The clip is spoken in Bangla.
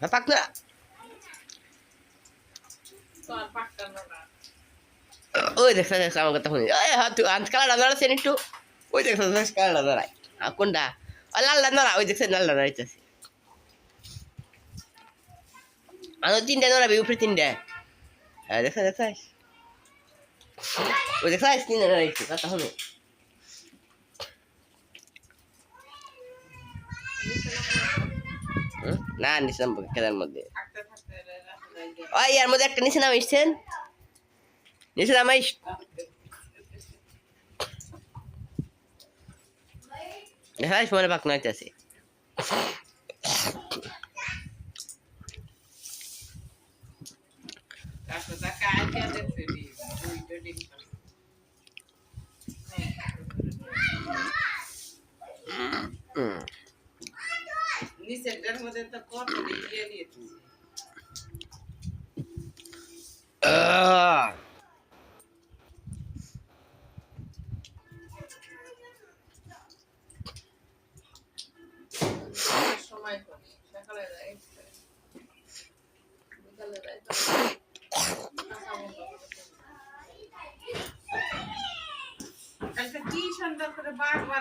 পাক না ওই দেখছ আমার কথা শুনি তুই আজ কালার দাঁড়াচ্ছেন একটু ওই দেখছ কালার দাঁড়ায় কোনটা লাল দাঁড়া ওই দেখছেন লাল দাঁড়াইতেছে আমি তিনটা দাঁড়াবি উপরে তিনটা হ্যাঁ দেখছ ওই দেখছ তিনটা দাঁড়াইছি কথা শুনো না নিছিলাম খেলার মধ্যে ওই ইয়ার মধ্যে একটা নিচে নাম এসছেন নিচে নাম হ্যাঁ মনে পাক নাইতেছে নিচের মধ্যে তো কত দিয়ে দিয়েছি সময় করি সকালে যাই বিকালে যাই একটা কি সুন্দর করে বারবার